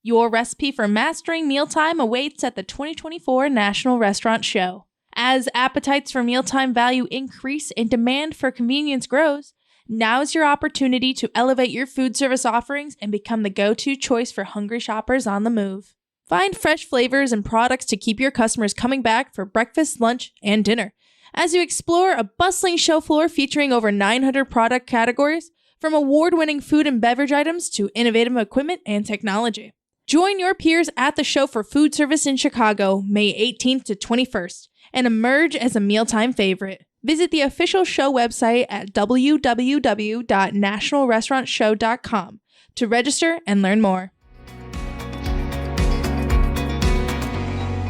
Your recipe for mastering mealtime awaits at the 2024 National Restaurant Show. As appetites for mealtime value increase and demand for convenience grows, now is your opportunity to elevate your food service offerings and become the go-to choice for hungry shoppers on the move. Find fresh flavors and products to keep your customers coming back for breakfast, lunch, and dinner. As you explore a bustling show floor featuring over 900 product categories, from award-winning food and beverage items to innovative equipment and technology. Join your peers at the show for food service in Chicago, May 18th to 21st, and emerge as a mealtime favorite. Visit the official show website at www.nationalrestaurantshow.com to register and learn more.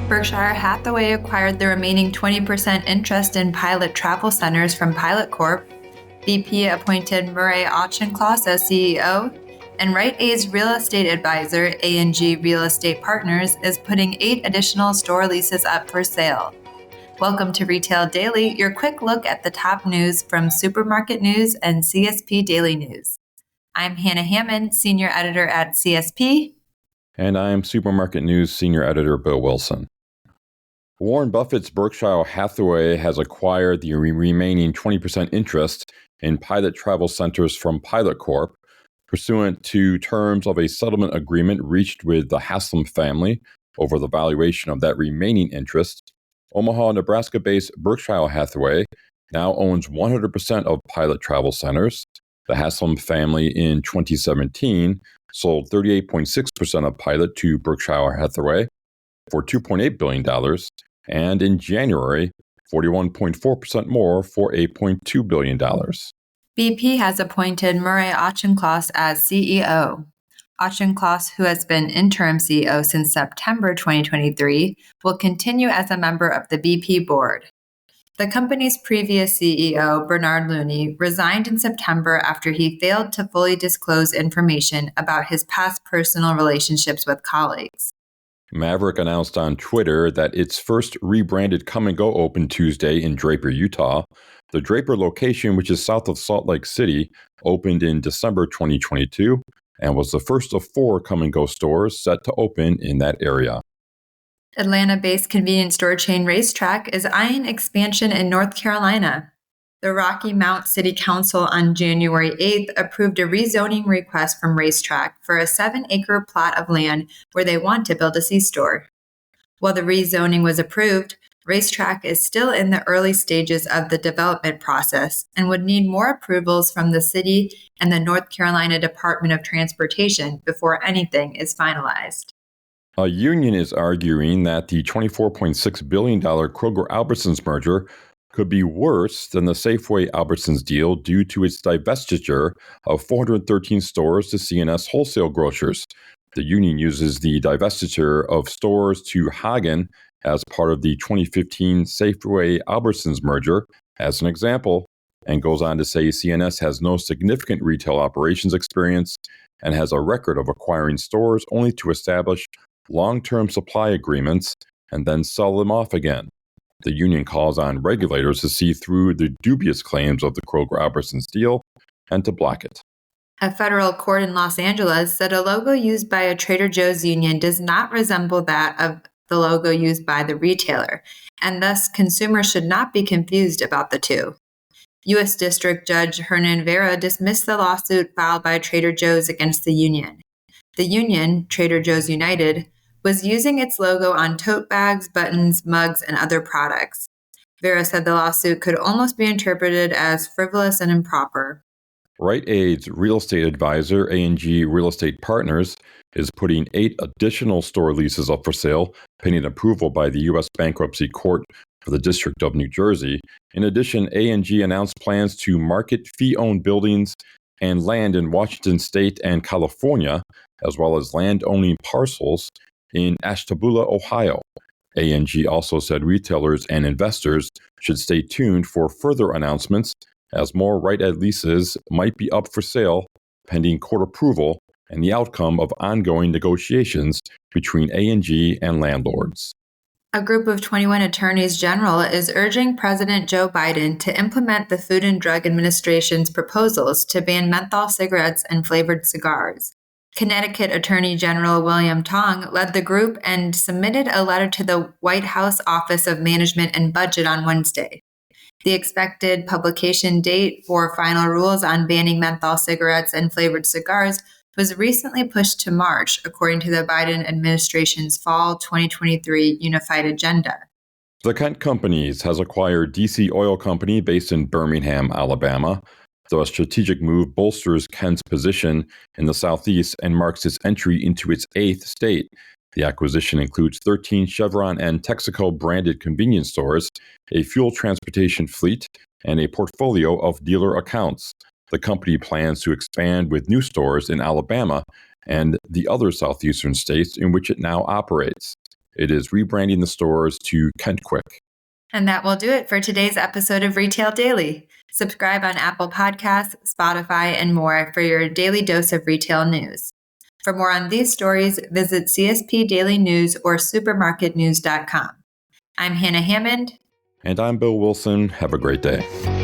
Berkshire Hathaway acquired the remaining 20% interest in Pilot Travel Centers from Pilot Corp. BP appointed Murray Auchincloss as CEO. And Rite Aid's real estate advisor, A&G Real Estate Partners, is putting 8 additional store leases up for sale. Welcome to Retail Daily, your quick look at the top news from Supermarket News and CSP Daily News. I'm Hannah Hammond, Senior Editor at CSP. And I'm Supermarket News Senior Editor Bill Wilson. Warren Buffett's Berkshire Hathaway has acquired the remaining 20% interest in Pilot Travel Centers from Pilot Corp, pursuant to terms of a settlement agreement reached with the Haslam family over the valuation of that remaining interest. Omaha, Nebraska-based Berkshire Hathaway now owns 100% of Pilot Travel Centers. The Haslam family in 2017 sold 38.6% of Pilot to Berkshire Hathaway for $2.8 billion, and in January, 41.4% more for $8.2 billion. BP has appointed Murray Auchincloss as CEO. Auchincloss, who has been interim CEO since September 2023, will continue as a member of the BP board. The company's previous CEO, Bernard Looney, resigned in September after he failed to fully disclose information about his past personal relationships with colleagues. Maverick announced on Twitter that its first rebranded Come and Go opened Tuesday in Draper, Utah. The Draper location, which is south of Salt Lake City, opened in December 2022 and was the first of 4 Come and Go stores set to open in that area. Atlanta-based convenience store chain Racetrack is eyeing expansion in North Carolina. The Rocky Mount City Council on January 8th approved a rezoning request from Racetrack for a 7-acre plot of land where they want to build a C-store. While the rezoning was approved, Racetrack is still in the early stages of the development process and would need more approvals from the city and the North Carolina Department of Transportation before anything is finalized. A union is arguing that the $24.6 billion Kroger-Albertsons merger could be worse than the Safeway-Albertsons deal due to its divestiture of 413 stores to C&S wholesale grocers. The union uses the divestiture of stores to Hagen as part of the 2015 Safeway-Albertsons merger as an example, and goes on to say C&S has no significant retail operations experience and has a record of acquiring stores only to establish long-term supply agreements and then sell them off again. The union calls on regulators to see through the dubious claims of the Kroger-Albertsons deal and to block it. A federal court in Los Angeles said a logo used by a Trader Joe's union does not resemble that of the logo used by the retailer, and thus consumers should not be confused about the two. U.S. District Judge Hernan Vera dismissed the lawsuit filed by Trader Joe's against the union. The union, Trader Joe's United, was using its logo on tote bags, buttons, mugs, and other products. Vera said the lawsuit could almost be interpreted as frivolous and improper. Rite Aid's real estate advisor, A&G Real Estate Partners, is putting 8 additional store leases up for sale, pending approval by the U.S. Bankruptcy Court for the District of New Jersey. In addition, A&G announced plans to market fee-owned buildings and land in Washington State and California, as well as land-owning parcels in Ashtabula, Ohio. A&G also said retailers and investors should stay tuned for further announcements as more Rite Aid leases might be up for sale pending court approval and the outcome of ongoing negotiations between A&G and landlords. A group of 21 attorneys general is urging President Joe Biden to implement the Food and Drug Administration's proposals to ban menthol cigarettes and flavored cigars. Connecticut Attorney General William Tong led the group and submitted a letter to the White House Office of Management and Budget on Wednesday. The expected publication date for final rules on banning menthol cigarettes and flavored cigars was recently pushed to March, according to the Biden administration's fall 2023 Unified Agenda. The Kent Companies has acquired DC Oil Company based in Birmingham, Alabama. The strategic move bolsters Kent's position in the Southeast and marks its entry into its 8th state. The acquisition includes 13 Chevron and Texaco branded convenience stores, a fuel transportation fleet, and a portfolio of dealer accounts. The company plans to expand with new stores in Alabama and the other southeastern states in which it now operates. It is rebranding the stores to Kent Quick. And that will do it for today's episode of Retail Daily. Subscribe on Apple Podcasts, Spotify, and more for your daily dose of retail news. For more on these stories, visit CSP Daily News or supermarketnews.com. I'm Hannah Hammond. And I'm Bill Wilson. Have a great day.